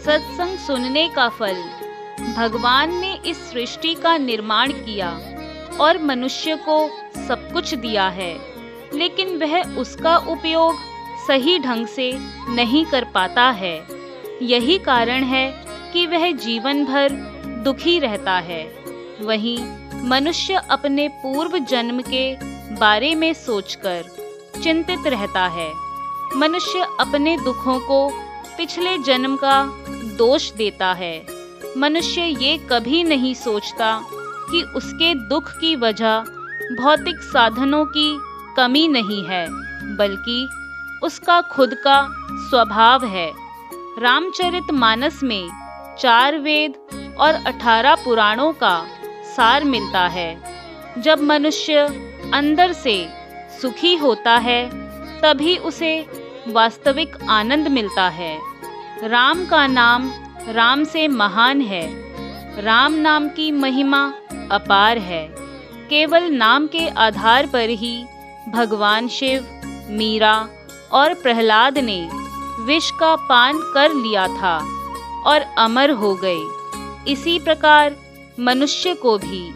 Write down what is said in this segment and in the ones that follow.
सत्संग सुनने का फल। भगवान ने इस सृष्टि का निर्माण किया और मनुष्य को सब कुछ दिया है, लेकिन वह उसका उपयोग सही ढंग से नहीं कर पाता है। यही कारण है कि वह जीवन भर दुखी रहता है। वहीं मनुष्य अपने पूर्व जन्म के बारे में सोचकर चिंतित रहता है। मनुष्य अपने दुखों को पिछले जन्म का दोष देता है। मनुष्य ये कभी नहीं सोचता कि उसके दुख की वजह भौतिक साधनों की कमी नहीं है, बल्कि उसका खुद का स्वभाव है। रामचरितमानस में 4 वेद और 18 पुराणों का सार मिलता है। जब मनुष्य अंदर से सुखी होता है, तभी उसे वास्तविक आनंद मिलता है। राम का नाम राम से महान है। राम नाम की महिमा अपार है। केवल नाम के आधार पर ही भगवान शिव, मीरा और प्रहलाद ने विष का पान कर लिया था और अमर हो गए। इसी प्रकार मनुष्य को भी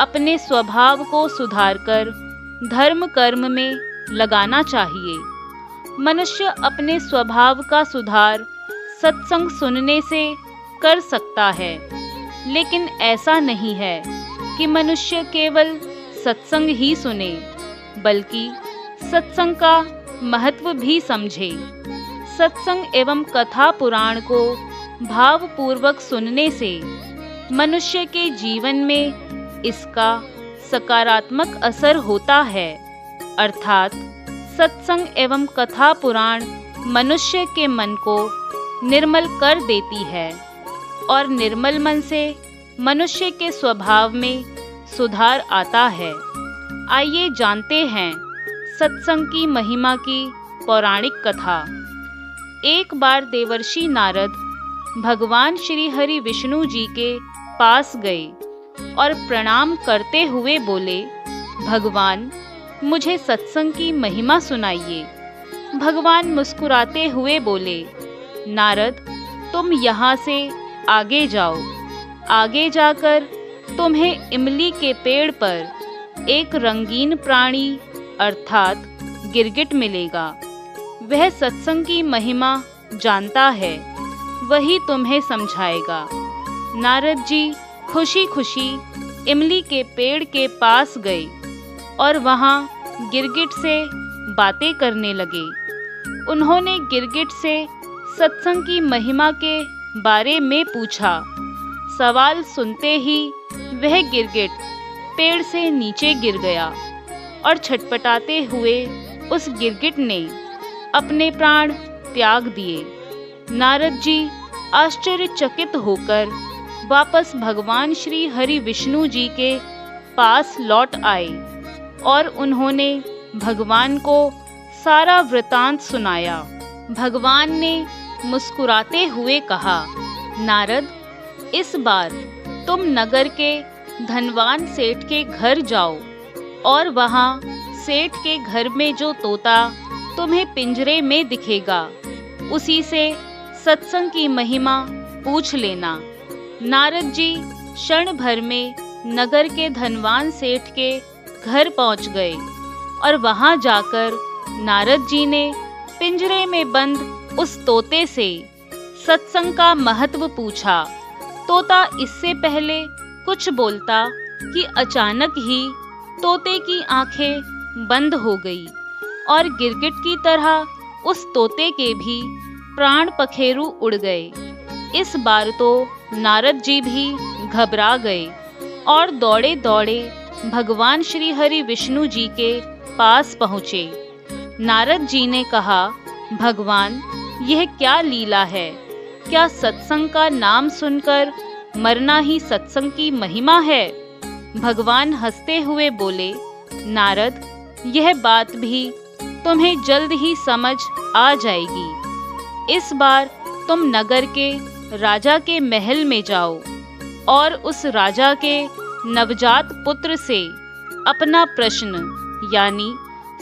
अपने स्वभाव को सुधारकर धर्म कर्म में लगाना चाहिए। मनुष्य अपने स्वभाव का सुधार सत्संग सुनने से कर सकता है, लेकिन ऐसा नहीं है कि मनुष्य केवल सत्संग ही सुने, बल्कि सत्संग का महत्व भी समझे। सत्संग एवं कथा पुराण को भावपूर्वक सुनने से मनुष्य के जीवन में इसका सकारात्मक असर होता है। अर्थात सत्संग एवं कथा पुराण मनुष्य के मन को निर्मल कर देती है और निर्मल मन से मनुष्य के स्वभाव में सुधार आता है। आइए जानते हैं सत्संग की महिमा की पौराणिक कथा। एक बार देवर्षि नारद भगवान श्री हरि विष्णु जी के पास गए और प्रणाम करते हुए बोले, भगवान, मुझे सत्संग की महिमा सुनाइए। भगवान मुस्कुराते हुए बोले, नारद, तुम यहाँ से आगे जाओ। आगे जाकर तुम्हें इमली के पेड़ पर एक रंगीन प्राणी अर्थात गिरगिट मिलेगा। वह सत्संग की महिमा जानता है, वही तुम्हें समझाएगा। नारद जी खुशी खुशी इमली के पेड़ के पास गए और वहाँ गिरगिट से बातें करने लगे। उन्होंने गिरगिट से सत्संग की महिमा के बारे में पूछा। सवाल सुनते ही वह गिरगिट पेड़ से नीचे गिर गया और छटपटाते हुए उस गिरगिट ने अपने प्राण त्याग दिए। नारद जी आश्चर्यचकित होकर वापस भगवान श्री हरि विष्णु जी के पास लौट आए और उन्होंने भगवान को सारा वृतांत सुनाया। भगवान ने मुस्कुराते हुए कहा, नारद, इस बार तुम नगर के धनवान सेठ के घर जाओ और वहाँ सेठ के घर में जो तोता तुम्हें पिंजरे में दिखेगा, उसी से सत्संग की महिमा पूछ लेना। नारद जी क्षण भर में नगर के धनवान सेठ के घर पहुंच गए और वहां जाकर नारद जी ने पिंजरे में बंद उस तोते से सत्संग का महत्व पूछा। तोता इससे पहले कुछ बोलता कि अचानक ही तोते की आंखें बंद हो गई और गिरगिट की तरह उस तोते के भी प्राण पखेरु उड़ गए। इस बार तो नारद जी भी घबरा गए और दौड़े दौड़े भगवान श्री हरि विष्णु जी के पास पहुँचे। नारद जी ने कहा, भगवान, यह क्या लीला है? क्या सत्संग का नाम सुनकर मरना ही सत्संग की महिमा है? भगवान हंसते हुए बोले, नारद, यह बात भी तुम्हें जल्द ही समझ आ जाएगी। इस बार तुम नगर के राजा के महल में जाओ और उस राजा के नवजात पुत्र से अपना प्रश्न यानी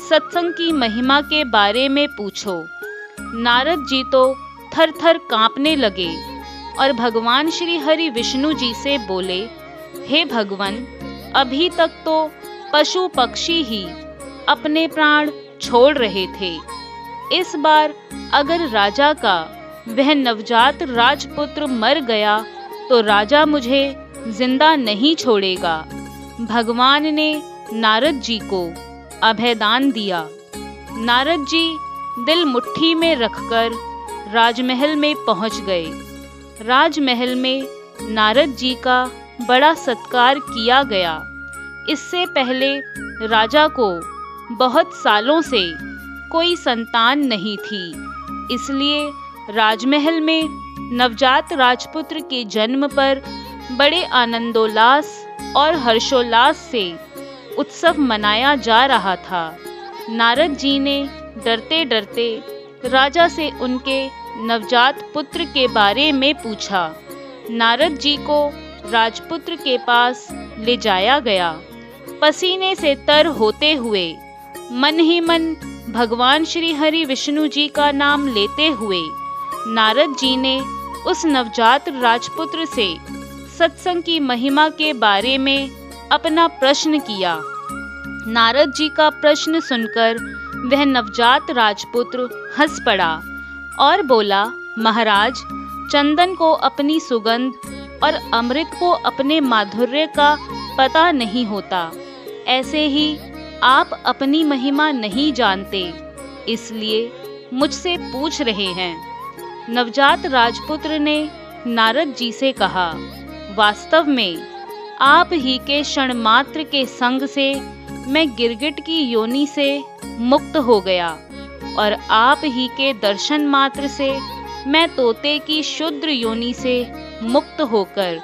सत्संग की महिमा के बारे में पूछो। नारद जी तो थर थर कांपने लगे और भगवान श्री हरि विष्णु जी से बोले, हे भगवान, अभी तक तो पशु पक्षी ही अपने प्राण छोड़ रहे थे। इस बार अगर राजा का वह नवजात राजपुत्र मर गया तो राजा मुझे जिंदा नहीं छोड़ेगा। भगवान ने नारद जी को अभयदान दिया। नारद जी दिल मुट्ठी में रखकर राजमहल में पहुंच गए। राजमहल में नारद जी का बड़ा सत्कार किया गया। इससे पहले राजा को बहुत सालों से कोई संतान नहीं थी, इसलिए राजमहल में नवजात राजपुत्र के जन्म पर बड़े आनंदोल्लास और हर्षोल्लास से उत्सव मनाया जा रहा था। नारद जी ने डरते डरते राजा से उनके नवजात पुत्र के बारे में पूछा। नारद जी को राजपुत्र के पास ले जाया गया। पसीने से तर होते हुए मन ही मन भगवान श्री हरि विष्णु जी का नाम लेते हुए नारद जी ने उस नवजात राजपुत्र से सत्संग की महिमा के बारे में अपना प्रश्न किया। नारद जी का प्रश्न सुनकर वह नवजात राजपुत्र हंस पड़ा और बोला, महाराज, चंदन को अपनी सुगंध और अमृत को अपने माधुर्य का पता नहीं होता। ऐसे ही आप अपनी महिमा नहीं जानते, इसलिए मुझसे पूछ रहे हैं। नवजात राजपुत्र ने नारद जी से कहा, वास्तव में आप ही के क्षण मात्र के संग से मैं गिरगिट की योनि से मुक्त हो गया और आप ही के दर्शन मात्र से मैं तोते की शूद्र योनि से मुक्त होकर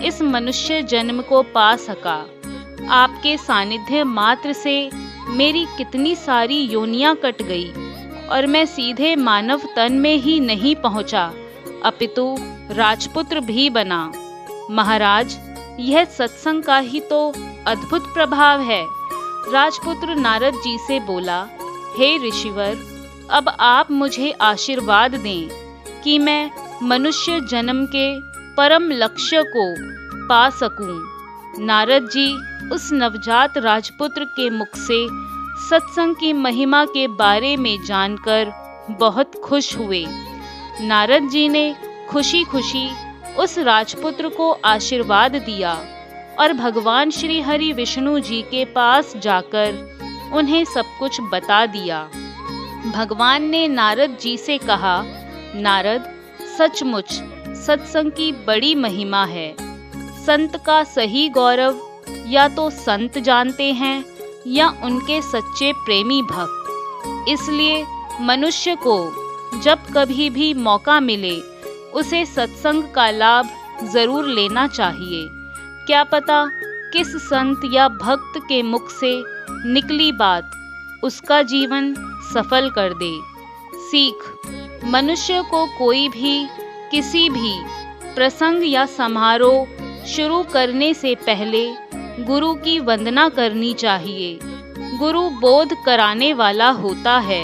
इस मनुष्य जन्म को पा सका। आपके सानिध्य मात्र से मेरी कितनी सारी योनियां कट गई और मैं सीधे मानव तन में ही नहीं पहुंचा, अपितु राजपुत्र भी बना। महाराज, यह सत्संग का ही तो अद्भुत प्रभाव है। राजपुत्र नारद जी से बोला, हे ऋषिवर, अब आप मुझे आशीर्वाद दें कि मैं मनुष्य जन्म के परम लक्ष्य को पा सकूं। नारद जी उस नवजात राजपुत्र के मुख से सत्संग की महिमा के बारे में जानकर बहुत खुश हुए। नारद जी ने खुशी खुशी उस राजपुत्र को आशीर्वाद दिया और भगवान श्री हरि विष्णु जी के पास जाकर उन्हें सब कुछ बता दिया। भगवान ने नारद जी से कहा, नारद, सचमुच सत्संग की बड़ी महिमा है। संत का सही गौरव या तो संत जानते हैं या उनके सच्चे प्रेमी भक्त। इसलिए मनुष्य को जब कभी भी मौका मिले उसे सत्संग का लाभ जरूर लेना चाहिए। क्या पता किस संत या भक्त के मुख से निकली बात उसका जीवन सफल कर दे। सीख, मनुष्य को कोई भी किसी भी प्रसंग या समारोह शुरू करने से पहले गुरु की वंदना करनी चाहिए। गुरु बोध कराने वाला होता है।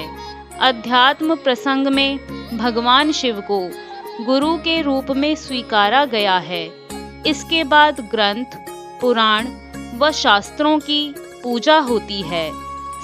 अध्यात्म प्रसंग में भगवान शिव को गुरु के रूप में स्वीकारा गया है। इसके बाद ग्रंथ, पुराण व शास्त्रों की पूजा होती है।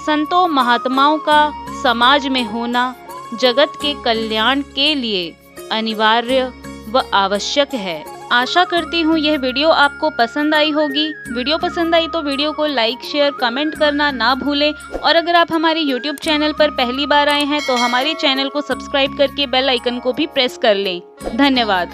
संतों महात्माओं का समाज में होना जगत के कल्याण के लिए अनिवार्य व आवश्यक है। आशा करती हूँ यह वीडियो आपको पसंद आई होगी। वीडियो पसंद आई तो वीडियो को लाइक, शेयर, कमेंट करना ना भूलें और अगर आप हमारे YouTube चैनल पर पहली बार आए हैं तो हमारे चैनल को सब्सक्राइब करके बेल आइकन को भी प्रेस कर लें। धन्यवाद।